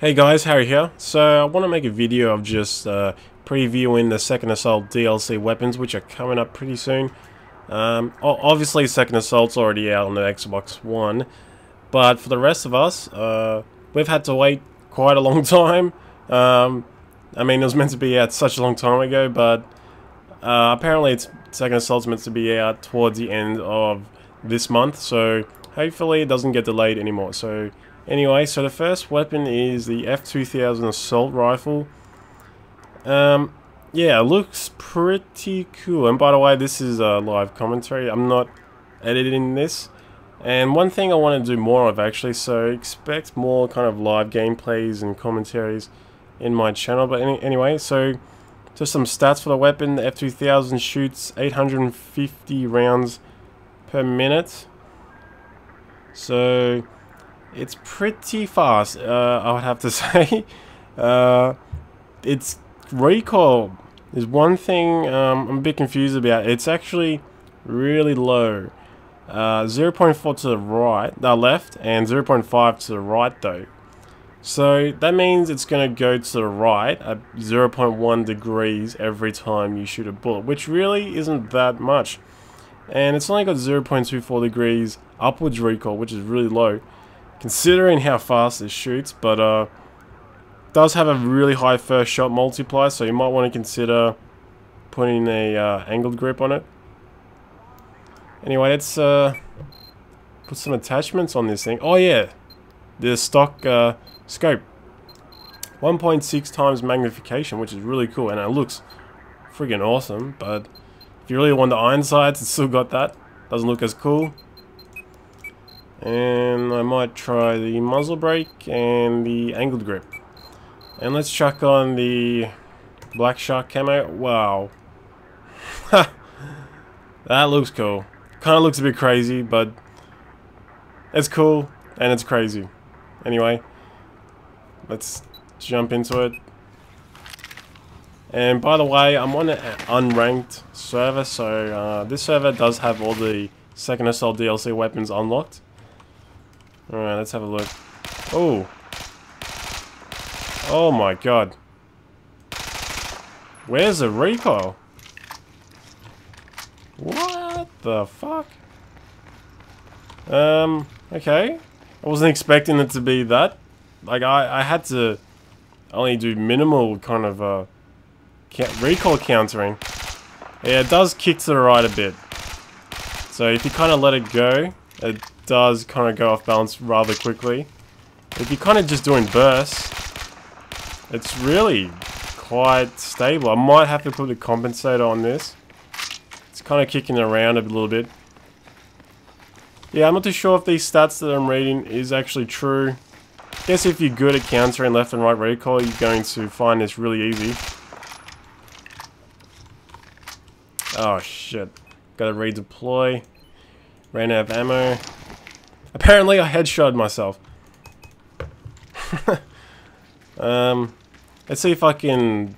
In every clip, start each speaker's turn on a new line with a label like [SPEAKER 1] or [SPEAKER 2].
[SPEAKER 1] Hey guys, Harry here. So I want to make a video of just previewing the Second Assault DLC weapons, which are coming up pretty soon. Obviously Second Assault's already out on the Xbox One, but for the rest of us, we've had to wait quite a long time. I mean, it was meant to be out such a long time ago, but apparently Second Assault's meant to be out towards the end of this month, so hopefully it doesn't get delayed anymore. So anyway, so the first weapon is the F2000 Assault Rifle. Yeah, it looks pretty cool. And by the way, this is a live commentary. I'm not editing this. And one thing I want to do more of actually, so expect more kind of live gameplays and commentaries in my channel. But anyway, so just some stats for the weapon. The F2000 shoots 850 rounds per minute. So it's pretty fast, I would have to say. Its recoil is one thing I'm a bit confused about. It's actually really low. 0.4 to the right, left, and 0.5 to the right though. So that means it's going to go to the right at 0.1 degrees every time you shoot a bullet, which really isn't that much. And it's only got 0.24 degrees upwards recoil, which is really low considering how fast it shoots, but does have a really high first shot multiplier, so you might want to consider putting a angled grip on it. Anyway, let's put some attachments on this thing. Oh yeah, the stock scope, 1.6 times magnification, which is really cool, and it looks friggin' awesome. But if you really want the iron sights, it's still got that. Doesn't look as cool. And I might try the muzzle brake and the angled grip. And let's chuck on the black shark camo. Wow. That looks cool. Kind of looks a bit crazy, but it's cool and it's crazy. Anyway, let's jump into it. And by the way, I'm on an unranked server, so this server does have all the Second Assault DLC weapons unlocked. Alright, let's have a look. Oh. Oh my god. Where's the recoil? What the fuck? Okay. I wasn't expecting it to be that. Like, I had to only do minimal kind of recoil countering. Yeah, it does kick to the right a bit. So if you kind of let it go, it does kind of go off balance rather quickly. If you're kind of just doing bursts, it's really quite stable. I might have to put a compensator on this. It's kind of kicking around a little bit. Yeah, I'm not too sure if these stats that I'm reading is actually true. I guess if you're good at countering left and right recoil, you're going to find this really easy. Oh shit. Gotta redeploy. Ran out of ammo. Apparently I headshotted myself. Let's see if I can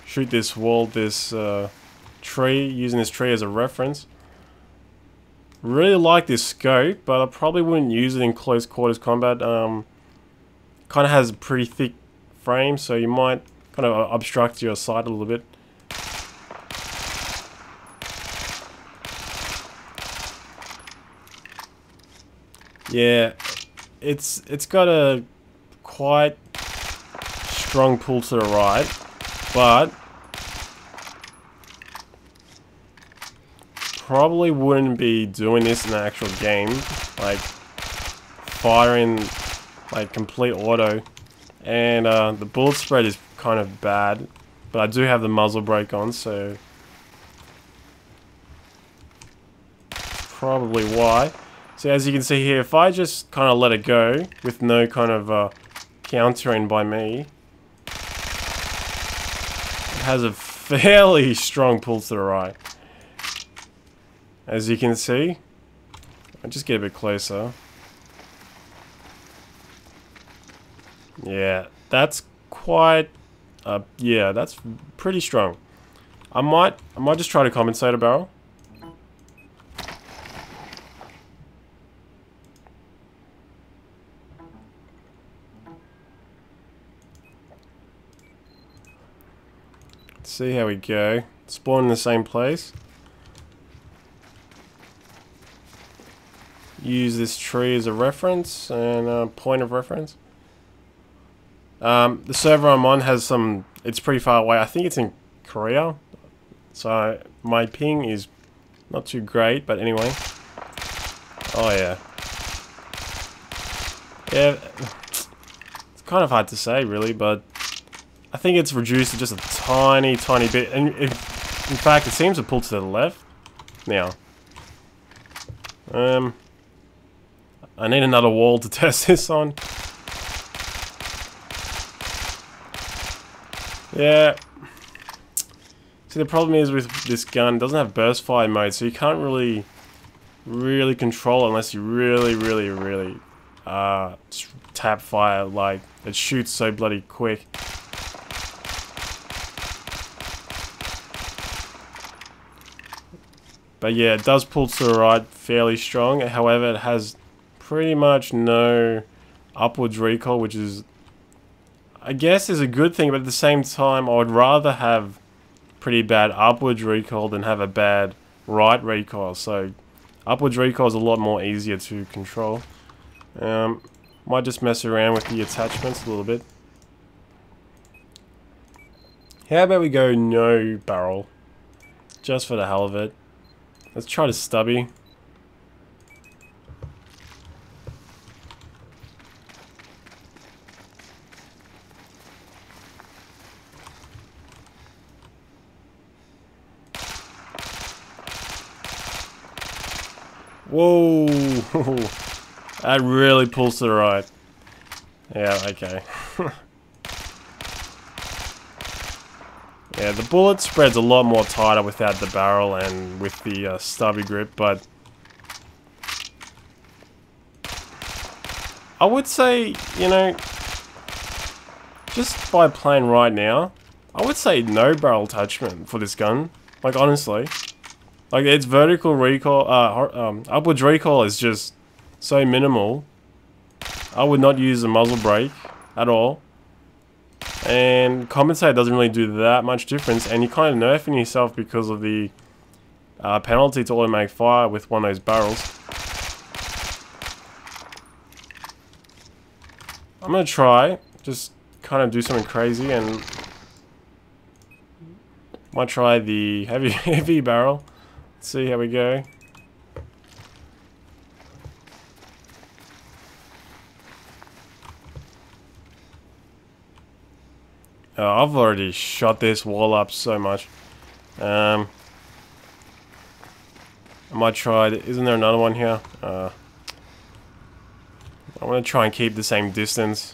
[SPEAKER 1] shoot this wall, this tree, using this tree as a reference. Really like this scope, but I probably wouldn't use it in close quarters combat. Kind of has a pretty thick frame, so you might kind of obstruct your sight a little bit. Yeah, it's got a quite strong pull to the right, but probably wouldn't be doing this in the actual game, like firing like complete auto, and the bullet spread is kind of bad, but I do have the muzzle brake on, so probably why. So as you can see here, if I just kind of let it go with no kind of countering by me, it has a fairly strong pull to the right. As you can see, I'll just get a bit closer. Yeah, that's quite, yeah, that's pretty strong. I might just try to compensate a barrel. see how we go. Spawn in the same place. Use this tree as a reference and a point of reference. The server I'm on has some... It's pretty far away. I think it's in Korea. So my ping is not too great, but anyway. Oh yeah. Yeah. It's kind of hard to say really, but I think it's reduced to just a tiny bit. And in fact, it seems to pull to the left now. I need another wall to test this on. Yeah. See, the problem is with this gun, it doesn't have burst fire mode, so you can't really control it unless you really tap fire. Like, it shoots so bloody quick. But yeah, it does pull to the right fairly strong. However, it has pretty much no upwards recoil, which is, I guess, is a good thing. But at the same time, I would rather have pretty bad upwards recoil than have a bad right recoil. So upwards recoil is a lot more easier to control. Might just mess around with the attachments a little bit. How about we go no barrel, just for the hell of it. Let's try the stubby. Whoa! That really pulls to the right. Yeah, okay. Yeah, the bullet spreads a lot more tighter without the barrel and with the stubby grip, but I would say, you know, just by playing right now, I would say no barrel attachment for this gun. Like, honestly. Like, its vertical recoil, upwards recoil is just so minimal. I would not use a muzzle brake at all. And compensate doesn't really do that much difference, and you're kind of nerfing yourself because of the penalty to automatic fire with one of those barrels. I'm gonna try, just kind of do something crazy, and might try the heavy barrel. Let's see how we go. I've already shot this wall up so much. I might try it. Isn't there another one here? I want to try and keep the same distance.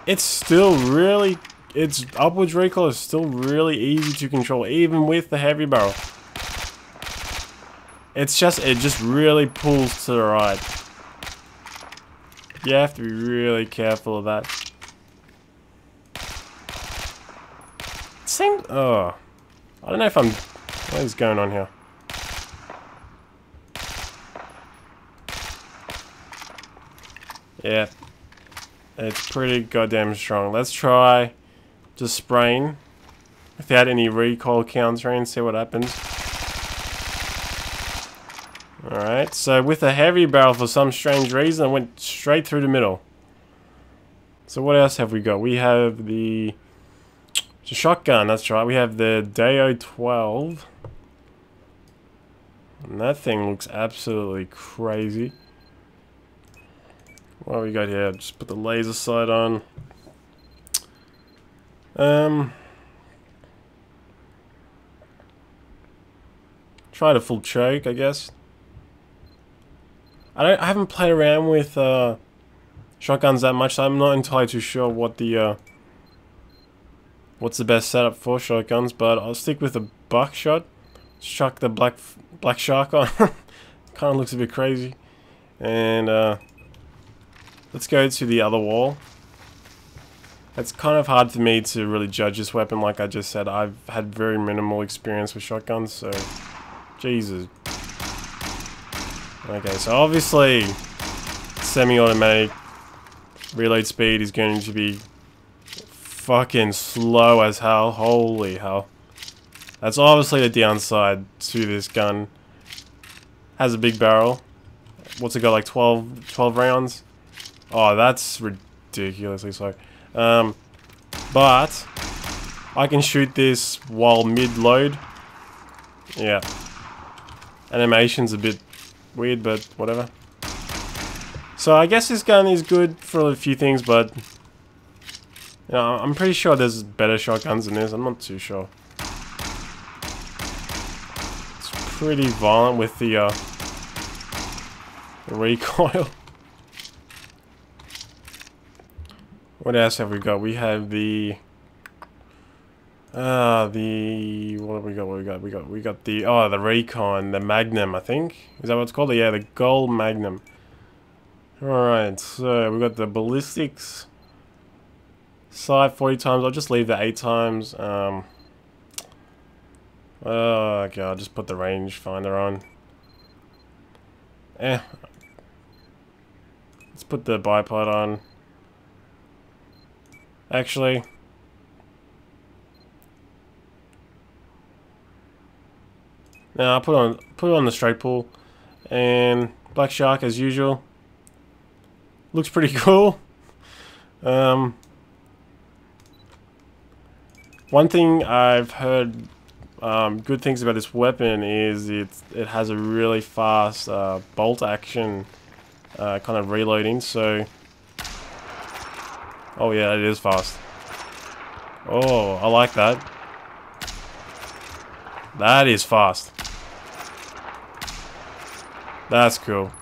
[SPEAKER 1] It's still really... Its upwards recoil is still really easy to control, even with the heavy barrel. It just really pulls to the right. You have to be really careful of that. It seems... Oh. I don't know if I'm... What is going on here? Yeah. It's pretty goddamn strong. Let's try... just spraying without any recoil countering, see what happens. Alright, so with a heavy barrel, for some strange reason, it went straight through the middle. So what else have we got? We have the shotgun, that's right. We have the Deo 12. And that thing looks absolutely crazy. What do we got here? Just put the laser sight on. Try the full choke, I guess. I haven't played around with shotguns that much, so I'm not entirely too sure what the what's the best setup for shotguns, but I'll stick with the buckshot. Chuck the black shark on. Kind of looks a bit crazy. And let's go to the other wall. It's kind of hard for me to really judge this weapon, like I just said. I've had very minimal experience with shotguns, so... Jesus. Okay, so obviously semi-automatic reload speed is going to be fucking slow as hell. Holy hell. That's obviously the downside to this gun. Has a big barrel. What's it got, like 12 rounds? Oh, that's ridiculously slow. But I can shoot this while mid-load. Yeah. Animation's a bit weird, but whatever. So I guess this gun is good for a few things, but you know, I'm pretty sure there's better shotguns than this. I'm not too sure. Pretty violent with the recoil. What else have we got? We have the what have we got? We got the the Recon, the Magnum, I think. Is that what it's called? Yeah, the Gold Magnum. Alright, so we got the ballistics sight 40 times. I'll just leave the 8 times. Oh, okay, I'll just put the rangefinder on. Let's put the bipod on. Actually, now I'll put it on the straight pull, and Black Shark as usual. Looks pretty cool. One thing I've heard good things about this weapon is it has a really fast bolt action kind of reloading. So, oh yeah, it is fast. Oh, I like that. That is fast. That's cool.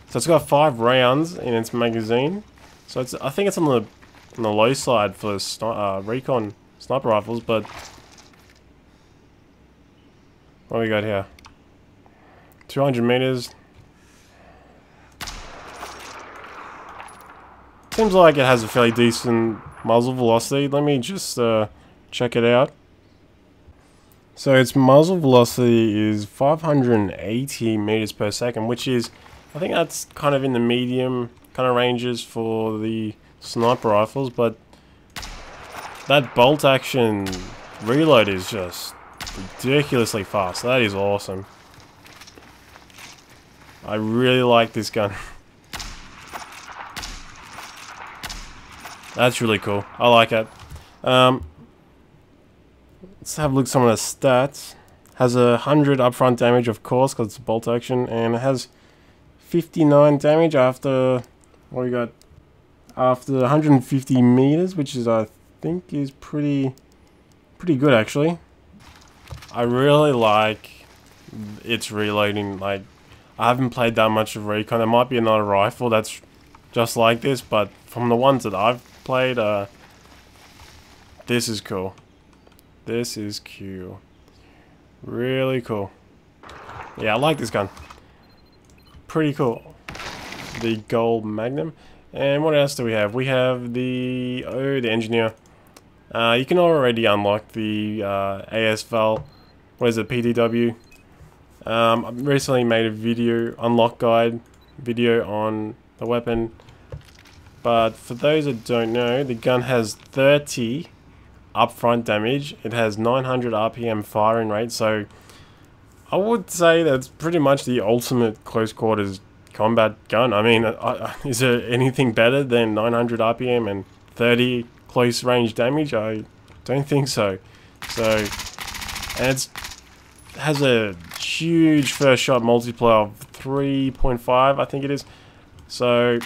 [SPEAKER 1] So it's got 5 rounds in its magazine. So I think it's on the low side for Recon sniper rifles, but what do we got here? 200 meters. Seems like it has a fairly decent muzzle velocity. Let me just check it out. So its muzzle velocity is 580 meters per second, which is, I think that's kind of in the medium kind of ranges for the sniper rifles, but that bolt action reload is just ridiculously fast. That is awesome. I really like this gun. That's really cool. I like it. Let's have a look at some of the stats. Has 100 upfront damage, of course, because it's bolt action, and it has 59 damage after, what we got, after 150 meters, which is, I think, is pretty good actually. I really like its reloading. Like, I haven't played that much of Recon. There might be another rifle that's just like this, but from the ones that I've played, this is cool. This is cool. Really cool. Yeah, I like this gun. Pretty cool. The Gold Magnum. And what else do we have? We have the Engineer. You can already unlock the ASVAL. What is it? PDW. I recently made a video, unlock guide video on the weapon. But for those that don't know, the gun has 30 upfront damage. It has 900 RPM firing rate. So I would say that's pretty much the ultimate close quarters combat gun. I mean, is there anything better than 900 RPM and 30 close range damage? I don't think so. And it has a huge first shot multiplier of 3.5, I think it is. So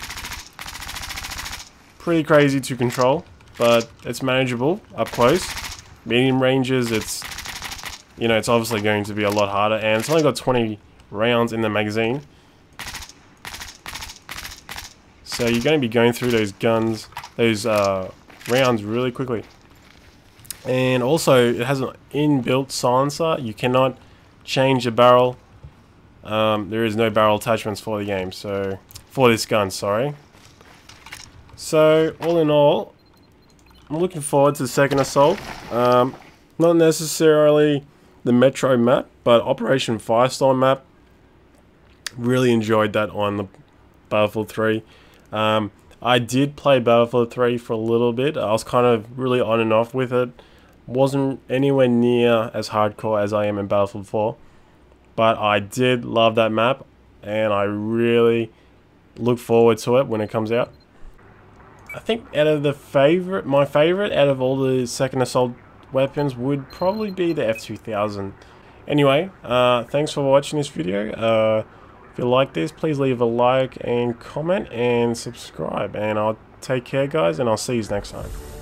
[SPEAKER 1] pretty crazy to control, but it's manageable up close. Medium ranges, it's obviously going to be a lot harder, and it's only got 20 rounds in the magazine. So you're going to be going through those rounds really quickly. And also, it has an inbuilt silencer. You cannot change the barrel. There is no barrel attachments for the game, so for this gun, sorry. So all in all, I'm looking forward to the second assault. Not necessarily the Metro map, but Operation Firestorm map, really enjoyed that on the Battlefield 3. I did play Battlefield 3 for a little bit. I was kind of really on and off with it. Wasn't anywhere near as hardcore as I am in Battlefield 4. But I did love that map, and I really look forward to it when it comes out. I think out of my favorite out of all the second assault weapons would probably be the F2000. Anyway, thanks for watching this video. If you like this, please leave a like and comment and subscribe. And I'll take care, guys, and I'll see you next time.